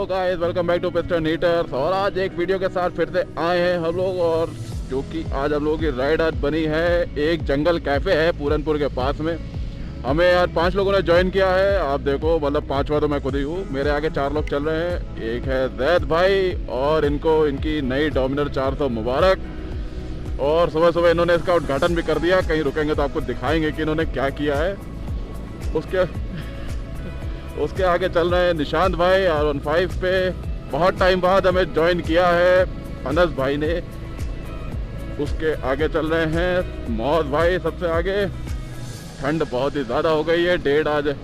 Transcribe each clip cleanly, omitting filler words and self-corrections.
Hello guys, welcome back to piston heaters. और आज एक वीडियो के साथ फिर से आए हैं हम लोग, और जो कि आज हम लोगों की राइड आज बनी है एक जंगल कैफ़े है पूरनपुर के पास में। हमें यार 5 लोगों ने ज्वाइन किया है। आप देखो, मतलब 5वां तो मैं खुद ही हूँ। मेरे आगे 4 लोग चल रहे हैं। एक है जैद भाई, और इनको इनकी नई डोमिनर 400 मुबारक। और सुबह सुबह इन्होंने इसका उद्घाटन भी कर दिया। कहीं रुकेंगे तो आपको दिखाएंगे कि इन्होंने क्या किया है। उसके आगे चल रहे हैं निशांत भाई R15 पे। बहुत टाइम बाद हमें ज्वाइन किया है अनस भाई ने। उसके आगे चल रहे हैं मौज भाई सबसे आगे। ठंड बहुत ही ज़्यादा हो गई है। डेट आज है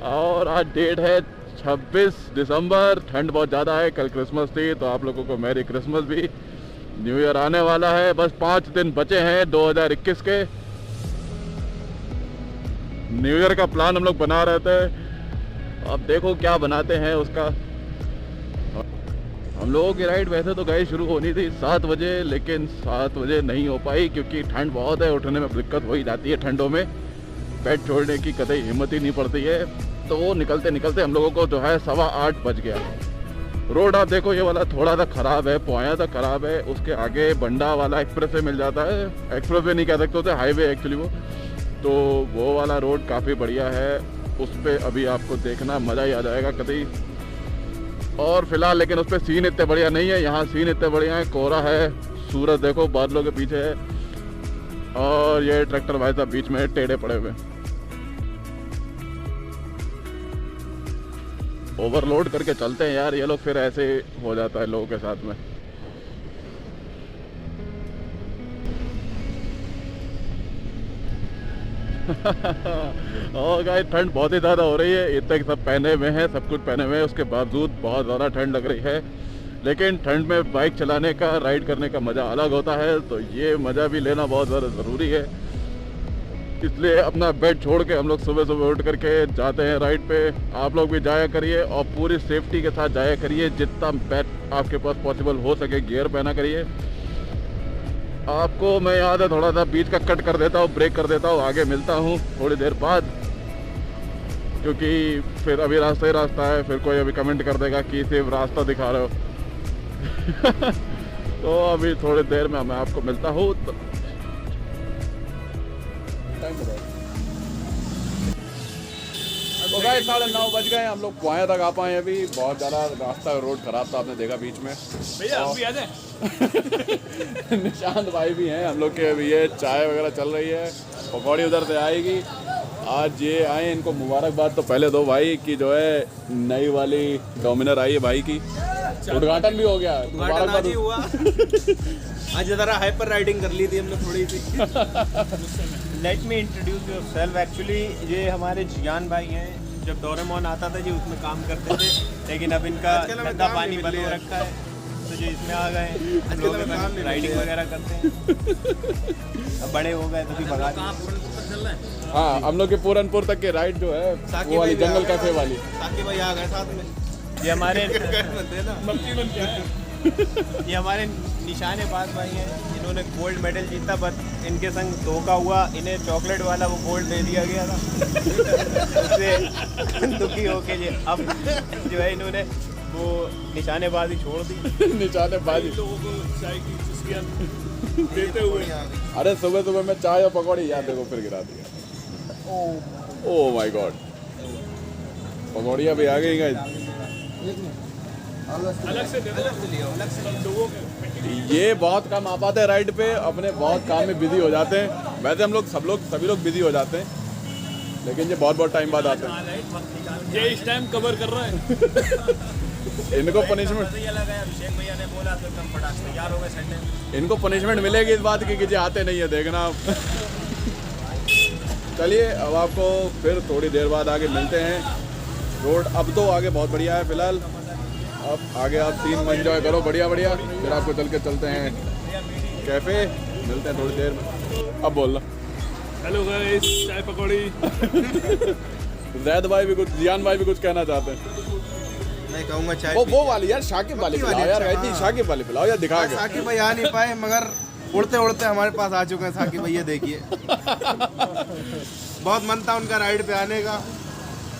और आज डेट है 26 दिसंबर। ठंड बहुत ज़्यादा है। कल क्रिसमस थी, तो आप लोगों को मैरी क्रिसमस भी। न्यू ईयर आने वाला है। बस 5 दिन बचे हैं 2021 के। न्यू ईयर का प्लान हम लोग बना रहे थे। अब देखो क्या बनाते हैं उसका। हम लोगों की राइड वैसे तो गई शुरू होनी थी 7 बजे, लेकिन 7 बजे नहीं हो पाई क्योंकि ठंड बहुत है। उठने में दिक्कत हो ही जाती है ठंडों में। बेड छोड़ने की कतई हिम्मत ही नहीं पड़ती है। तो वो निकलते निकलते हम लोगों को जो है 8:15 बज गया। रोड आप देखो, ये वाला थोड़ा सा ख़राब है, पोया तक ख़राब है। उसके आगे बंडा वाला एक्सप्रेस वे मिल जाता है। एक्सप्रेस वे नहीं कह सकते होते, हाईवे एक्चुअली वो। तो वो वाला रोड काफ़ी बढ़िया है। उस पर अभी आपको देखना मज़ा ही आ जाएगा कतई। और फिलहाल लेकिन उस पर सीन इतने बढ़िया नहीं है। यहाँ सीन इतने बढ़िया है। कोहरा है, सूरज देखो बादलों के पीछे है, और ये ट्रैक्टर भाई साहब बीच में टेढ़े पड़े हुए। ओवरलोड करके चलते हैं यार ये लोग, फिर ऐसे हो जाता है लोगों के साथ में। और गाइस ठंड बहुत ही ज़्यादा हो रही है। इतने सब पहने हुए हैं, सब कुछ पहने हुए हैं, उसके बावजूद बहुत ज़्यादा ठंड लग रही है। लेकिन ठंड में बाइक चलाने का, राइड करने का मज़ा अलग होता है। तो ये मज़ा भी लेना बहुत ज़्यादा ज़रूरी है। इसलिए अपना बेड छोड़ के हम लोग सुबह सुबह उठ करके जाते हैं राइड पे। आप लोग भी जाया करिए और पूरी सेफ्टी के साथ जाया करिए। जितना बेड आपके पास पॉसिबल हो सके गियर पहना करिए। आपको मैं याद है थोड़ा सा बीच का कट कर देता हूँ, ब्रेक कर देता हूँ, आगे मिलता हूँ थोड़ी देर बाद, क्योंकि फिर अभी रास्ता ही रास्ता है। फिर कोई अभी कमेंट कर देगा कि सिर्फ रास्ता दिखा रहे हो। तो अभी थोड़ी देर में मैं आपको मिलता हूँ। तो गाइस 9:30 बज गए। हम लोग पोया तक आ पाए अभी। बहुत ज़्यादा रास्ता, रोड खराब था, आपने देखा बीच में। भैया आप भी आ जाए। निशांत भाई भी हैं हम लोग के। अभी ये चाय वगैरह चल रही है, पकौड़ी उधर से आएगी। आज ये आए, इनको मुबारकबाद तो पहले दो भाई की जो है नई वाली डोमिनर आई है भाई की। उद्घाटन भी हो गया। मुबारकबाद ही हुआ। आज ज़रा हाइपर राइडिंग कर ली थी हमने थोड़ी सी। Let me introduce yourself. Actually ये हमारे जियान भाई हैं। जब डोरेमोन आता था जी उसमें काम करते थे, लेकिन अब इनका गंदा पानी बंद हो रखा है, तो जो इसमें आ गए। हम लोग राइडिंग वगैरह करते हैं। अब बड़े हो गए तो भी भगा। हाँ, हम लोग के पूरनपुर तक के राइड जो है वो वाली जंगल कैफे वाली। साकी भाई आ गए साथ में। ये हमारे निशानेबाज भाई हैं। इन्होंने गोल्ड मेडल जीता, बट इनके संग धोखा हुआ। इन्हें चॉकलेट वाला वो गोल्ड दे दिया गया था। उससे दुखी होके ये अब जो है इन्होंने वो निशानेबाजी छोड़ दी। निशानेबाजी लोगों को चाय की चुस्कियां देते हुए। अरे सुबह सुबह में चाय और पकौड़ी याद देखो फिर गिरा दिया। ओह माय गॉड, पकौड़ियाँ भी आ गई गाइस। अलग से लोगों के ये बहुत कम आ पाते हैं राइड पे, अपने बहुत काम में बिजी हो जाते हैं। वैसे हम लोग सभी लोग बिजी हो जाते हैं, लेकिन ये बहुत टाइम बाद आते हैं। ये इस टाइम कवर कर रहा है। इनको पनिशमेंट, अभिषेक भैया ने बोला तो एकदम फटाक से तैयार हो गए संडे। इनको पनिशमेंट मिलेगी इस बात की कि ये आते नहीं है, देखना। चलिए अब आपको फिर थोड़ी देर बाद आगे मिलते हैं। रोड अब तो आगे बहुत बढ़िया है फिलहाल। अब आगे आप सीन एंजॉय करो बढ़िया। फिर आपको चल के चलते हैं कैफे। मिलते हैं थोड़ी देर में। अब बोल रहा। हेलो गाइस, चाय पकौड़ी। जैद भाई भी कुछ, जियान भाई भी कुछ कहना चाहते हैं। मैं कहूँगा चाय वो वाली यार, शाकिब वाली पिलाओ यार। वैसी शाकिब वाली पिलाओ यार, दिखा के। शाकिब भाई आ नहीं पाए, मगर उड़ते उड़ते हमारे पास आ चुके हैं साकी भैया, देखिए। बहुत मन था उनका राइड पे आने का।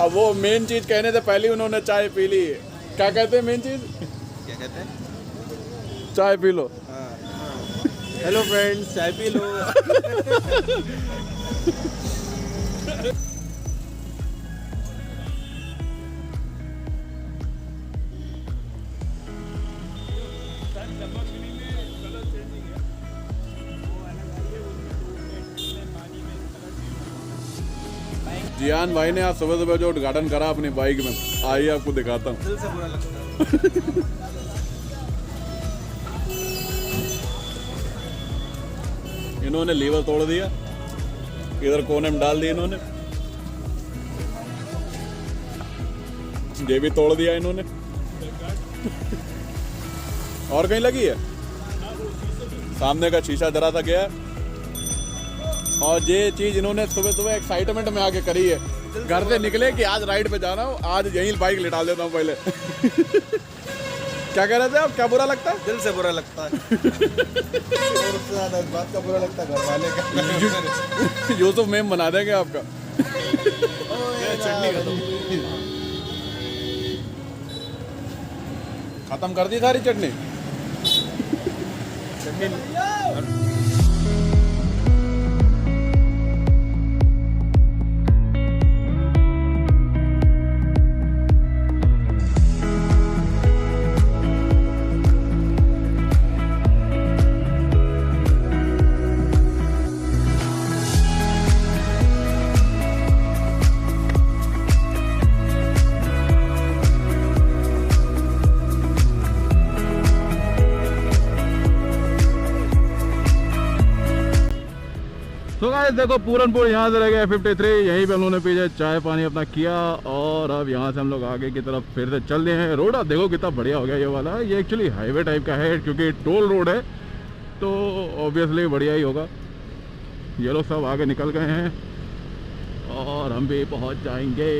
अब वो मेन चीज कहने से पहले उन्होंने चाय पी ली। क्या कहते हैं मेन चीज? क्या कहते हैं? चाय पी लो। हेलो फ्रेंड्स, चाय पी लो। जियान भाई ने आज सुबह सुबह जो उद्घाटन करा अपनी बाइक में, आइए आपको दिखाता हूँ। दिल से बुरा लगता है। इन्होंने लीवर तोड़ दिया, इधर कोने में डाल दिया इन्होंने, ये भी तोड़ दिया इन्होंने। और कहीं लगी है? सामने का शीशा जरा सा गया। और ये चीज इन्होंने सुबह सुबह एक्साइटमेंट में आके करी है। घर से निकले कि आज राइड पे जाना हो, आज यहीं बाइक लिटा देता हूँ पहले। क्या कह रहे थे आप? क्या बुरा लगता है? दिल से बुरा लगता है। और उससे ज्यादा इस बात का बुरा लगता है घर वाले का। यूसुफ मेम बना देंगे आपका। चटनी खत्म कर दी सारी चटनी। तो गाइस देखो पूरनपुर यहाँ से रह गए 53, यहीं पे हम लोगों ने पीछे चाय पानी अपना किया और अब यहाँ से हम लोग आगे की तरफ फिर से चल रहे हैं। रोड आप देखो कितना बढ़िया हो गया ये वाला। ये एक्चुअली हाईवे टाइप का है क्योंकि टोल रोड है तो ऑब्वियसली बढ़िया ही होगा। ये लोग सब आगे निकल गए हैं और हम भी पहुँच जाएंगे।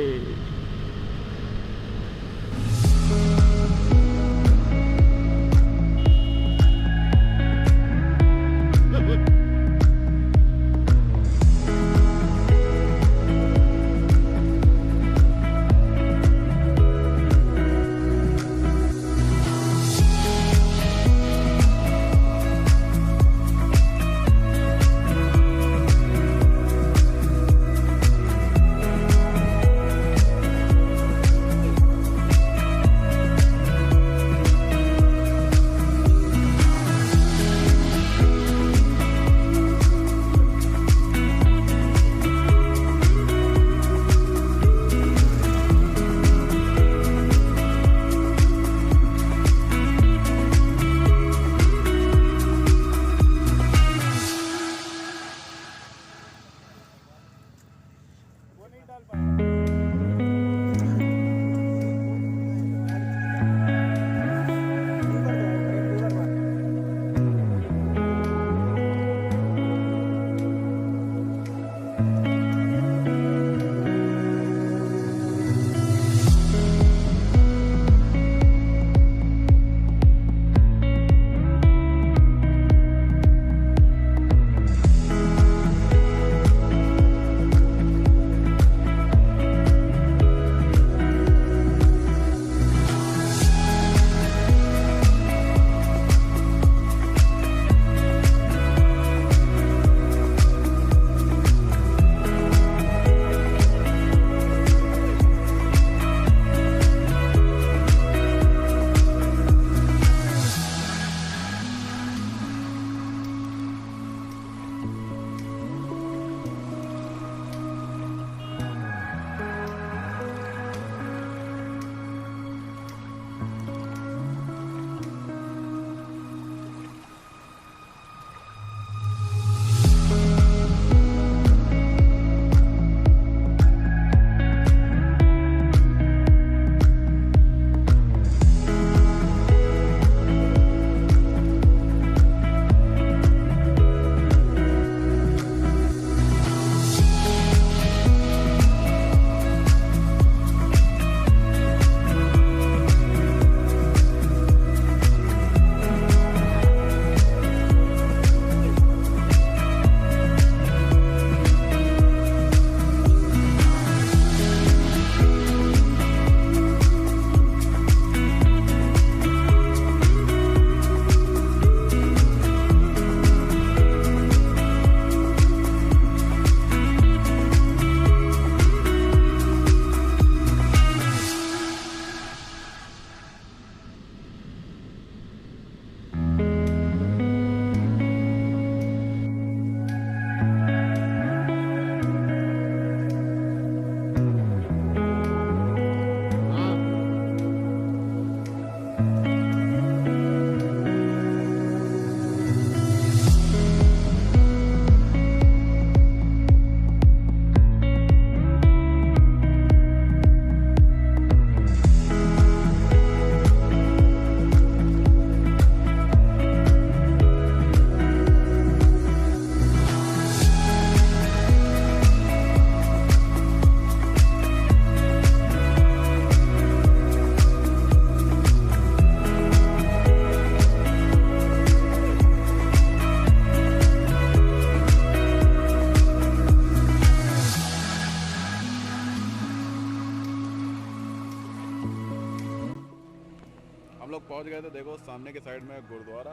हम लोग पहुंच गए थे, देखो सामने के साइड में गुरुद्वारा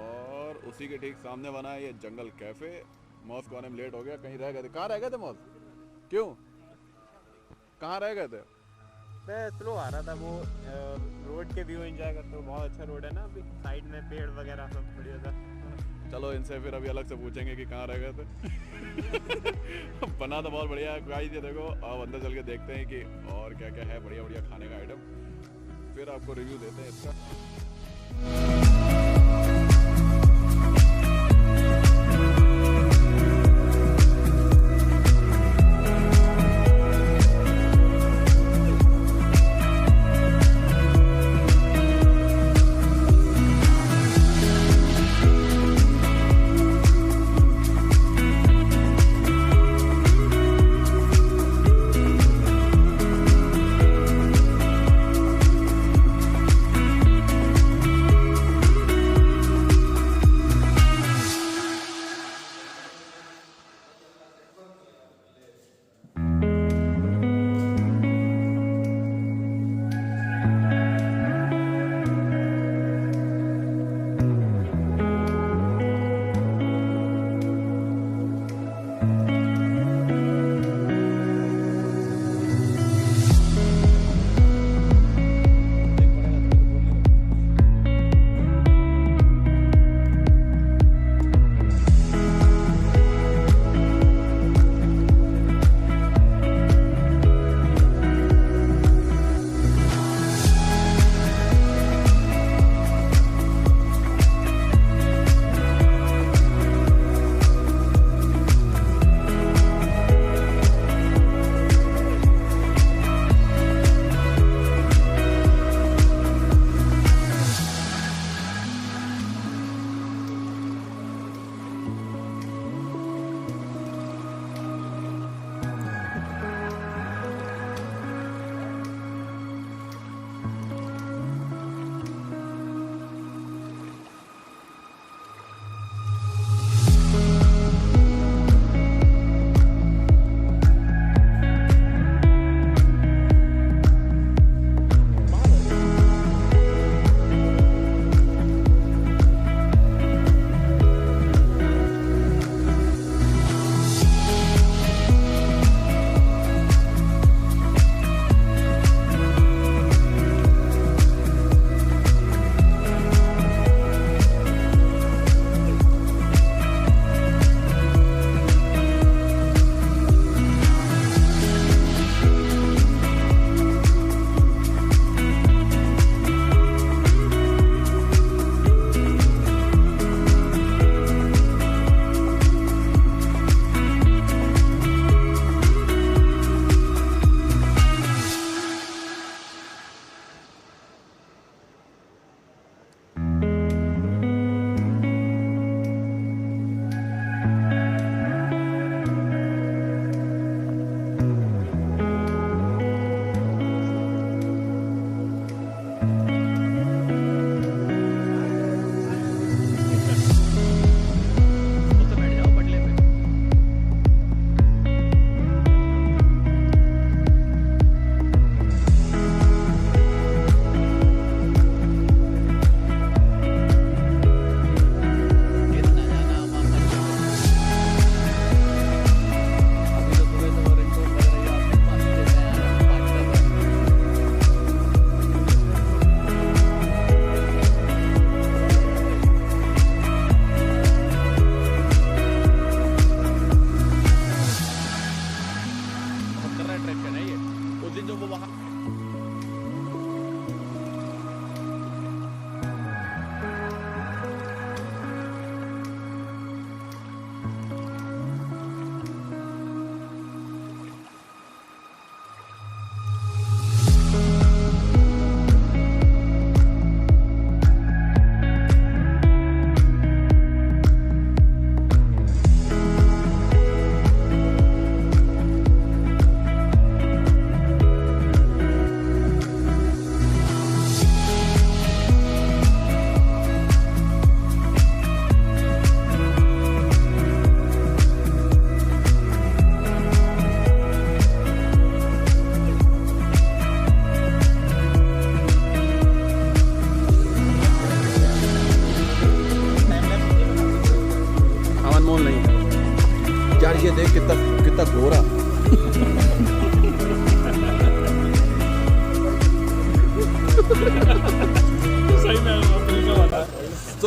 और उसी के ठीक सामने बना है ये जंगल कैफे। मौज को आने में लेट हो गया, कहीं रह गए थे। कहाँ रह गए थे मौज? क्यों, कहाँ रह गए थे? मैं स्लो आ रहा था, वो रोड के व्यू एंजॉय करते हो। बहुत अच्छा रोड है ना, अभी साइड में पेड़ वगैरह सब बढ़िया था। चलो इनसे फिर अभी अलग से पूछेंगे कि कहाँ रह गए थे। बना तो बहुत बढ़िया है गाइस, ये देखो। अब अंदर चल के देखते हैं कि और क्या क्या है बढ़िया बढ़िया खाने का आइटम, फिर आपको रिव्यू देते हैं इसका।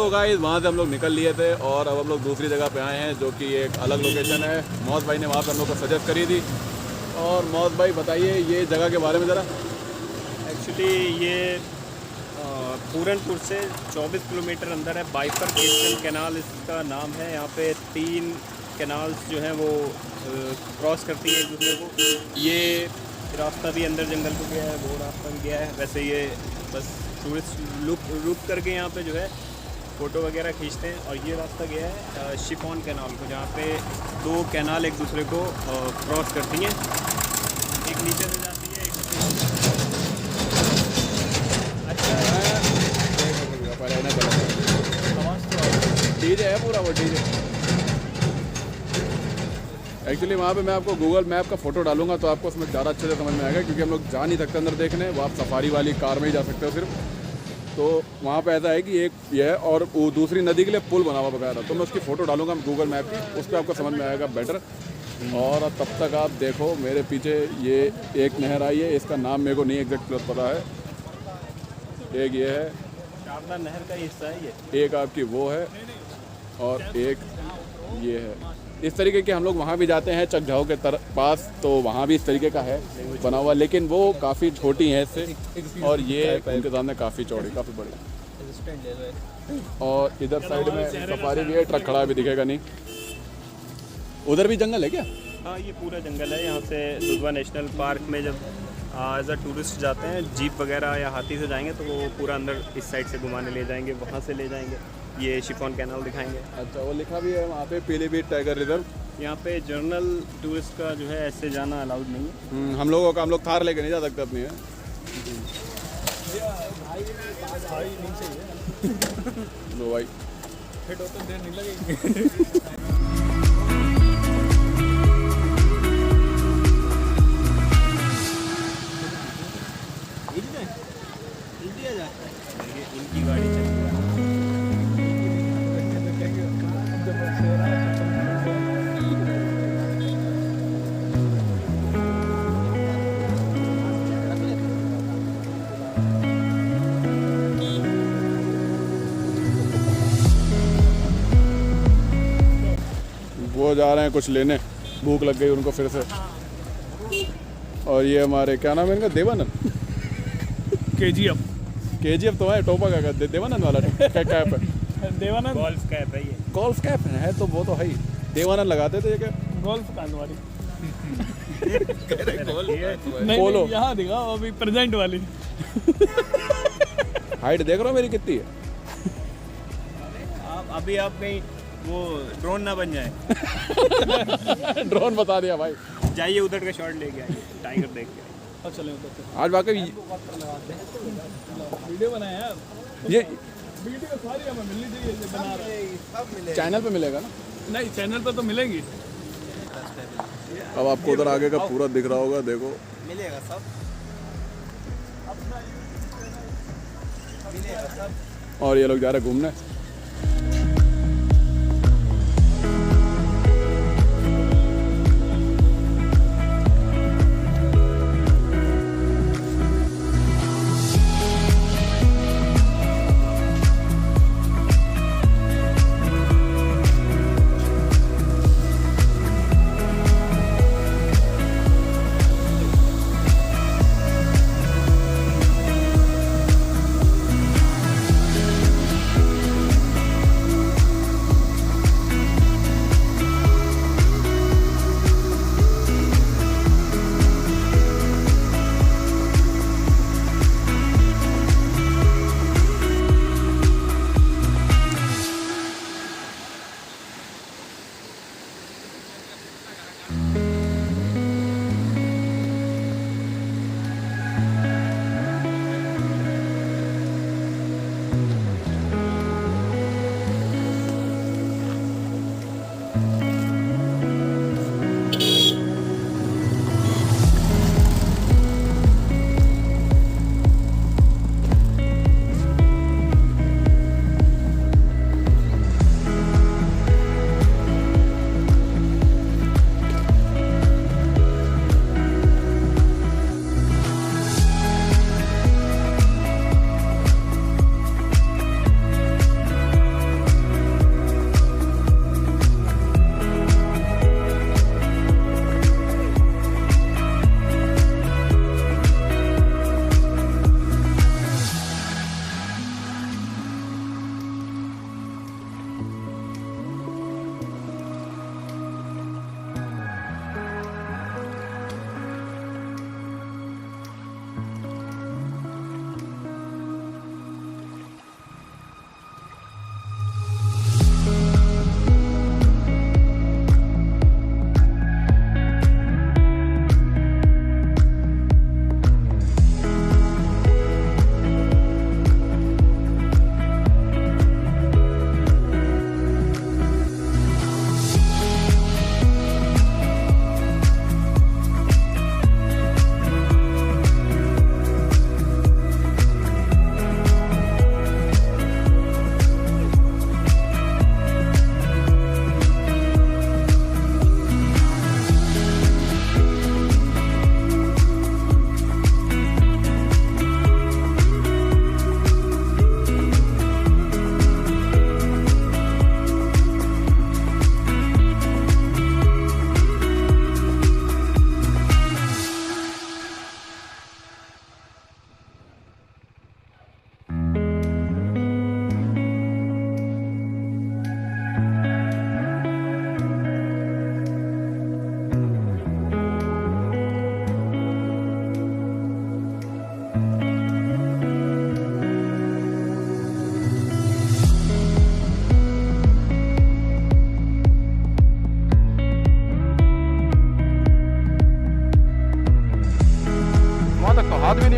तो गाइस वहाँ से हम लोग निकल लिए थे और अब हम लोग दूसरी जगह पे आए हैं जो कि एक अलग लोकेशन है। मौज भाई ने वहाँ पे हम लोग को सजेस्ट करी थी। और मौज भाई बताइए ये जगह के बारे में ज़रा। एक्चुअली ये पूरनपुर से 24 किलोमीटर अंदर है। बाइफरकेशन कैनाल इसका नाम है। यहाँ पे 3 कैनाल्स जो हैं वो क्रॉस करती है एक दूसरे को। ये रास्ता भी अंदर जंगल को गया है, वो रास्ता भी गया है। वैसे ये बस टूरिस्ट रुक करके यहाँ पे जो है फ़ोटो वगैरह खींचते हैं। और ये रास्ता गया है शिफॉन कैनाल को, जहाँ पे 2 कैनाल एक दूसरे को क्रॉस करती हैं। एक नीचे से जाती है, एक डीजे है पूरा, वो डीजे। एक्चुअली वहाँ पे मैं आपको गूगल मैप का फ़ोटो डालूंगा तो आपको उसमें ज़्यादा अच्छे से समझ में आएगा, क्योंकि हम लोग जा नहीं सकते अंदर देखने। वो आप सफारी वाली कार में ही जा सकते हो सिर्फ। तो वहाँ पे ऐसा है कि एक ये है और वो दूसरी नदी के लिए पुल बना हुआ बकायदा। तो मैं उसकी फ़ोटो डालूंगा गूगल मैप की, उस पर आपको समझ में आएगा बेटर। और तब तक आप देखो मेरे पीछे ये एक नहर आई है, इसका नाम मेरे को नहीं एग्जैक्ट पता है। एक ये है, शारदा नहर का हिस्सा है ये। एक आपकी वो है और एक ये है। इस तरीके के हम लोग वहाँ भी जाते हैं चकझाऊ के पास, तो वहाँ भी इस तरीके का है बना हुआ, लेकिन वो काफ़ी छोटी है इससे। और ये उनके सामने काफ़ी चौड़ी, काफ़ी बड़ी। और इधर साइड में सफारी भी है, ट्रक खड़ा भी दिखेगा नहीं। उधर भी जंगल है क्या? हाँ, ये पूरा जंगल है। यहाँ से दुधवा नेशनल पार्क में जब एज अ टूरिस्ट जाते हैं, जीप वगैरह या हाथी से जाएंगे तो वो पूरा अंदर इस साइड से घुमाने ले जाएंगे, वहाँ से ले जाएंगे। ये शिफॉन कैनाल दिखाएंगे। अच्छा, वो लिखा भी है वहाँ पे पीलीभीत टाइगर रिजर्व। यहाँ पे जर्नल टूरिस्ट का जो है ऐसे जाना अलाउड नहीं है। हम लोगों का, हम लोग थार लेके नहीं जा सकते अपनी है। लो भाई, फिट होते देर नहीं लगेगी। इनकी गाड़ी चल रही है। वो जा रहे हैं कुछ लेने, भूख लग गई उनको फिर से। और ये हमारे क्या नाम है इनका, देवानंद। KGF तो है, टोपा का देवानंद वाला कैप है। देवानंद गोल्फ कैप है ये। गोल्फ कैप है तो वो तो है ही। देवानंद लगाते थे ये क्या? गोल्फ कान वाली पोलो। नहीं, यहाँ दिखाओ अभी प्रेजेंट वाली। हाइट देख रहे हो मेरी कितनी है? अभी आप कहीं वो ड्रोन ना बन जाए। ड्रोन बता दिया भाई। जाइए उधर का शॉट लेके आइए, टाइगर देख के। और चले उधर से आज वाकई वीडियो बनाया यार। ये वीडियो सारी हमें मिलनी चाहिए, ये बना रहे हैं। चैनल पे मिलेगा ना? नहीं, चैनल पर तो मिलेंगी। अब आपको उधर आगे का पूरा दिख रहा होगा, देखो मिलेगा सब, मिलेगा सब। और ये लोग जा रहे हैं घूमने।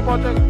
पहुंचेगा।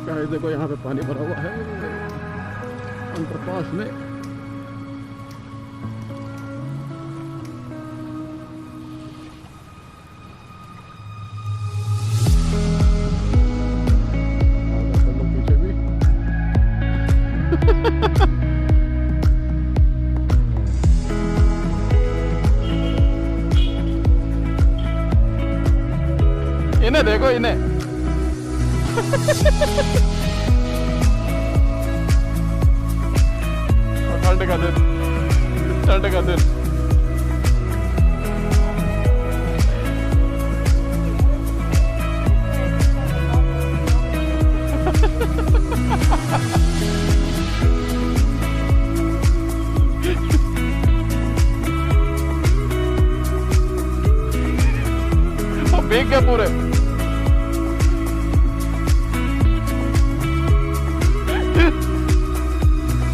गाइस देखो यहाँ पे पानी भरा हुआ है अंडरपास में। पीछे भी इन्हें देखो इन्हें ठंड का दिन, ठंड का दिन। भीग गए पूरे।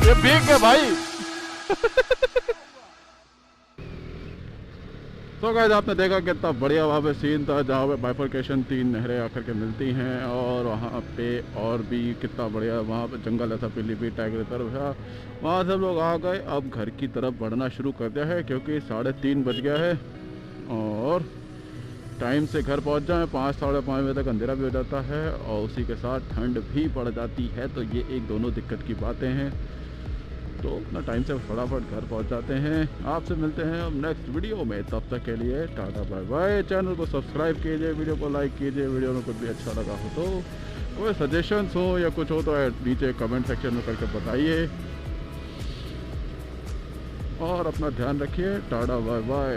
ये भीग गए भाई। तो गाइस आपने देखा कितना बढ़िया वहाँ पे सीन था, जहाँ पे बाइफरकेशन 3 नहरें आकर के मिलती हैं और वहाँ पे और भी कितना बढ़िया वहाँ पे जंगल ऐसा पीलीभीत टाइगर की तरफ है। वहाँ से हम लोग आ गए, अब घर की तरफ बढ़ना शुरू कर दिया है क्योंकि 3:30 बज गया है और टाइम से घर पहुँच जाए 5 साढ़े 5 बजे तक अंधेरा भी हो जाता है और उसी के साथ ठंड भी बढ़ जाती है। तो ये एक दोनों दिक्कत की बातें हैं, तो अपना टाइम से फटाफट घर पहुंच जाते हैं। आपसे मिलते हैं अब नेक्स्ट वीडियो में, तब तक के लिए टाटा बाय बाय। चैनल को सब्सक्राइब कीजिए, वीडियो को लाइक कीजिए, वीडियो में कुछ भी अच्छा लगा हो तो कोई सजेशंस हो या कुछ हो तो नीचे कमेंट सेक्शन में करके बताइए और अपना ध्यान रखिए। Tata bye bye.